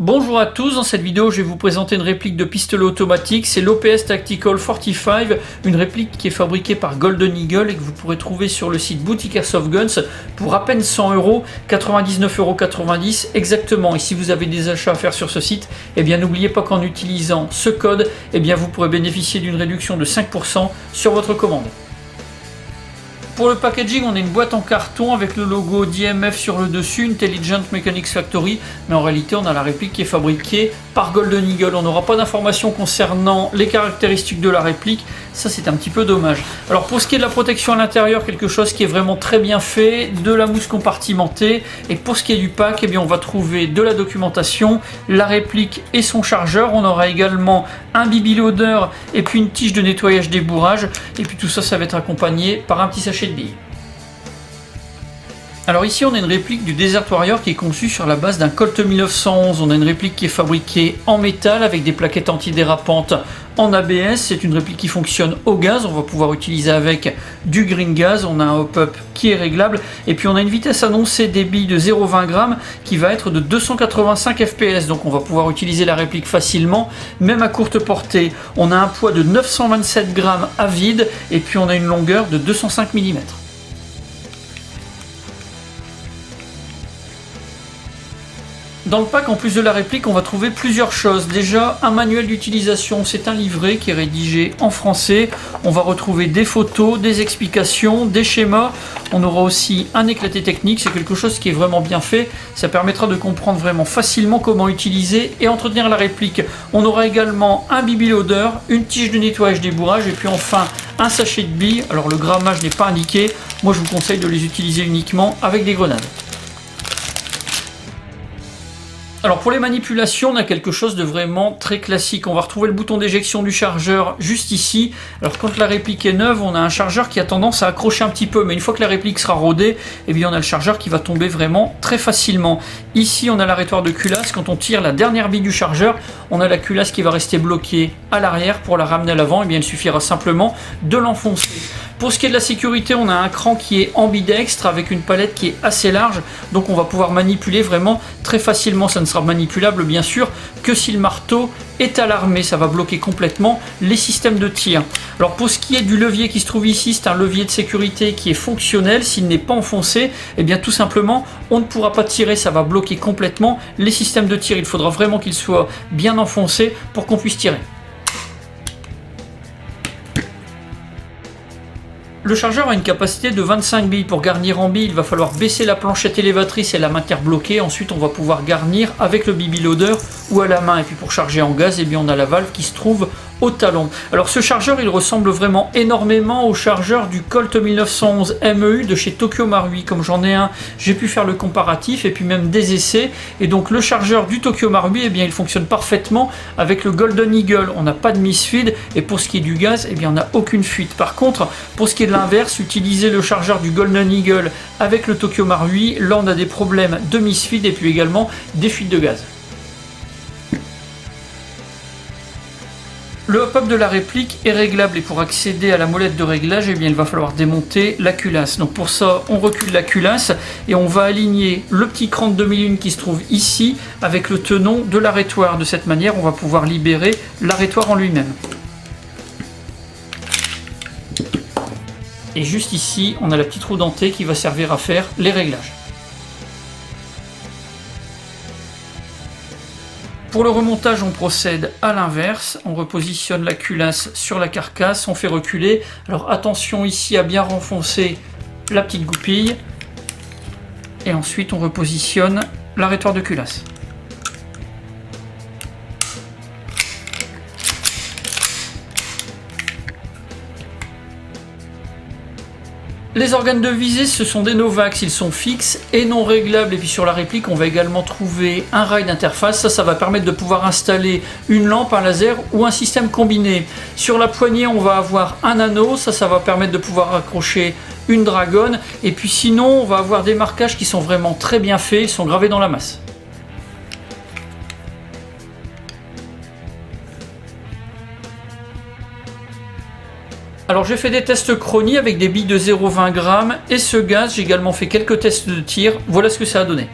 Bonjour à tous, dans cette vidéo je vais vous présenter une réplique de pistolet automatique, c'est l'OPS Tactical 45, une réplique qui est fabriquée par Golden Eagle et que vous pourrez trouver sur le site Boutique Airsoft Guns pour à peine 100 €, 99,90 € exactement. Et si vous avez des achats à faire sur ce site, eh bien n'oubliez pas qu'en utilisant ce code, eh bien vous pourrez bénéficier d'une réduction de 5% sur votre commande. Pour le packaging, on a une boîte en carton avec le logo d'IMF sur le dessus, Intelligent Mechanics Factory, mais en réalité on a la réplique qui est fabriquée par Golden Eagle. On n'aura pas d'informations concernant les caractéristiques de la réplique, ça c'est un petit peu dommage. Alors pour ce qui est de la protection à l'intérieur, quelque chose qui est vraiment très bien fait, de la mousse compartimentée, et pour ce qui est du pack, eh bien on va trouver de la documentation, la réplique et son chargeur. On aura également un BB-loader et puis une tige de nettoyage des bourrages, et puis tout ça, ça va être accompagné par un petit sachet de billes. Alors ici on a une réplique du Desert Warrior qui est conçue sur la base d'un Colt 1911. On a une réplique qui est fabriquée en métal avec des plaquettes antidérapantes en ABS. C'est une réplique qui fonctionne au gaz. On va pouvoir utiliser avec du green gas. On a un hop-up qui est réglable. Et puis on a une vitesse annoncée des billes de 0,20 g qui va être de 285 fps. Donc on va pouvoir utiliser la réplique facilement, même à courte portée. On a un poids de 927 g à vide et puis on a une longueur de 205 mm. Dans le pack, en plus de la réplique, on va trouver plusieurs choses. Déjà, un manuel d'utilisation, c'est un livret qui est rédigé en français. On va retrouver des photos, des explications, des schémas. On aura aussi un éclaté technique, c'est quelque chose qui est vraiment bien fait. Ça permettra de comprendre vraiment facilement comment utiliser et entretenir la réplique. On aura également un BB-loader, une tige de nettoyage des bourrages et puis enfin un sachet de billes. Alors le grammage n'est pas indiqué. Moi, je vous conseille de les utiliser uniquement avec des grenades. Alors pour les manipulations, on a quelque chose de vraiment très classique. On va retrouver le bouton d'éjection du chargeur juste ici. Alors quand la réplique est neuve, on a un chargeur qui a tendance à accrocher un petit peu, mais une fois que la réplique sera rodée, eh bien on a le chargeur qui va tomber vraiment très facilement. Ici on a l'arrêtoir de culasse. Quand on tire la dernière bille du chargeur, on a la culasse qui va rester bloquée à l'arrière. Pour la ramener à l'avant, eh bien il suffira simplement de l'enfoncer. Pour ce qui est de la sécurité, on a un cran qui est ambidextre avec une palette qui est assez large, donc on va pouvoir manipuler vraiment très facilement. Ça ne sera manipulable bien sûr que si le marteau est alarmé, ça va bloquer complètement les systèmes de tir. Alors pour ce qui est du levier qui se trouve ici, c'est un levier de sécurité qui est fonctionnel. S'il n'est pas enfoncé, eh bien tout simplement on ne pourra pas tirer, ça va bloquer complètement les systèmes de tir. Il faudra vraiment qu'il soit bien enfoncé pour qu'on puisse tirer. Le chargeur a une capacité de 25 billes. Pour garnir en billes, il va falloir baisser la planchette élévatrice et la maintenir bloquée. Ensuite, on va pouvoir garnir avec le BB-loader ou à la main. Et puis pour charger en gaz, eh bien, on a la valve qui se trouve au talon. Alors ce chargeur, il ressemble vraiment énormément au chargeur du Colt 1911 MEU de chez Tokyo Marui. Comme j'en ai un, j'ai pu faire le comparatif et puis même des essais. Et donc le chargeur du Tokyo Marui, eh bien, il fonctionne parfaitement avec le Golden Eagle. On n'a pas de misfeed et pour ce qui est du gaz, eh bien, on n'a aucune fuite. Par contre, pour ce qui est de l'inverse, utiliser le chargeur du Golden Eagle avec le Tokyo Marui, là on a des problèmes de misfeed et puis également des fuites de gaz. Le hop-up de la réplique est réglable et pour accéder à la molette de réglage, eh bien, il va falloir démonter la culasse. Donc pour ça, on recule la culasse et on va aligner le petit cran de 2001 qui se trouve ici avec le tenon de l'arrêtoir. De cette manière, on va pouvoir libérer l'arrêtoir en lui-même. Et juste ici, on a la petite roue dentée qui va servir à faire les réglages. Pour le remontage, on procède à l'inverse. On repositionne la culasse sur la carcasse, on fait reculer. Alors attention ici à bien renfoncer la petite goupille. Et ensuite, on repositionne l'arrêtoir de culasse. Les organes de visée, ce sont des Novax, ils sont fixes et non réglables. Et puis sur la réplique, on va également trouver un rail d'interface. Ça va permettre de pouvoir installer une lampe, un laser ou un système combiné. Sur la poignée, on va avoir un anneau. Ça va permettre de pouvoir accrocher une dragonne. Et puis sinon, on va avoir des marquages qui sont vraiment très bien faits. Ils sont gravés dans la masse. Alors j'ai fait des tests chronie avec des billes de 0,20 g et ce gaz, j'ai également fait quelques tests de tir, voilà ce que ça a donné.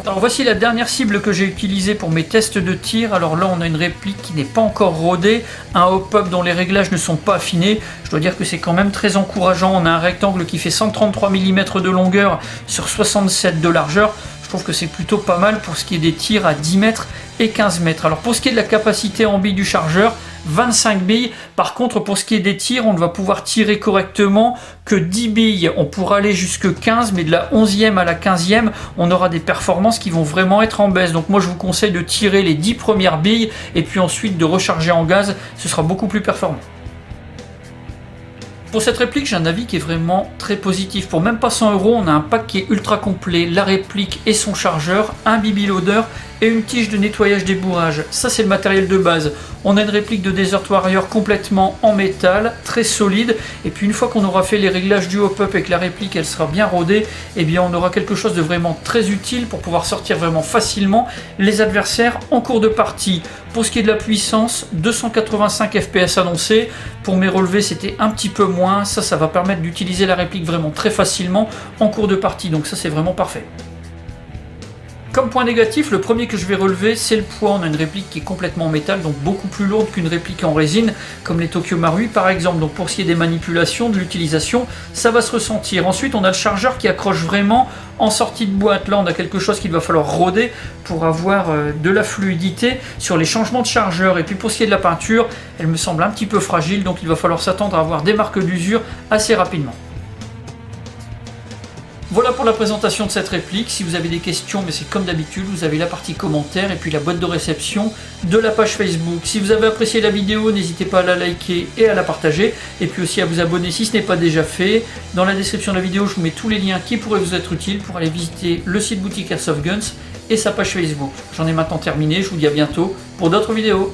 Alors voici la dernière cible que j'ai utilisée pour mes tests de tir. Alors là on a une réplique qui n'est pas encore rodée, un hop-up dont les réglages ne sont pas affinés. Je dois dire que c'est quand même très encourageant. On a un rectangle qui fait 133 mm de longueur sur 67 de largeur. Je trouve que c'est plutôt pas mal pour ce qui est des tirs à 10 mètres et 15 mètres. Alors pour ce qui est de la capacité en billes du chargeur, 25 billes. Par contre, pour ce qui est des tirs, on ne va pouvoir tirer correctement que 10 billes. On pourra aller jusque 15, mais de la 11e à la 15e, on aura des performances qui vont vraiment être en baisse. Donc moi, je vous conseille de tirer les 10 premières billes et puis ensuite de recharger en gaz. Ce sera beaucoup plus performant. Pour cette réplique, j'ai un avis qui est vraiment très positif. Pour même pas 100 €, on a un pack qui est ultra complet, la réplique et son chargeur, un BB loader et une tige de nettoyage des bourrages. Ça, c'est le matériel de base. On a une réplique de Desert Warrior complètement en métal, très solide. Et puis une fois qu'on aura fait les réglages du hop-up et que la réplique elle sera bien rodée, eh bien on aura quelque chose de vraiment très utile pour pouvoir sortir vraiment facilement les adversaires en cours de partie. Pour ce qui est de la puissance, 285 FPS annoncés. Pour mes relevés, c'était un petit peu moins. Ça va permettre d'utiliser la réplique vraiment très facilement en cours de partie. Donc ça, c'est vraiment parfait. Comme point négatif, le premier que je vais relever, c'est le poids. On a une réplique qui est complètement en métal, donc beaucoup plus lourde qu'une réplique en résine, comme les Tokyo Marui par exemple. Donc pour ce qui est des manipulations, de l'utilisation, ça va se ressentir. Ensuite, on a le chargeur qui accroche vraiment en sortie de boîte. Là, on a quelque chose qu'il va falloir roder pour avoir de la fluidité sur les changements de chargeur. Et puis pour ce qui est de la peinture, elle me semble un petit peu fragile, donc il va falloir s'attendre à avoir des marques d'usure assez rapidement. Voilà pour la présentation de cette réplique. Si vous avez des questions, mais c'est comme d'habitude, vous avez la partie commentaires et puis la boîte de réception de la page Facebook. Si vous avez apprécié la vidéo, n'hésitez pas à la liker et à la partager. Et puis aussi à vous abonner si ce n'est pas déjà fait. Dans la description de la vidéo, je vous mets tous les liens qui pourraient vous être utiles pour aller visiter le site boutique Airsoft Guns et sa page Facebook. J'en ai maintenant terminé, je vous dis à bientôt pour d'autres vidéos.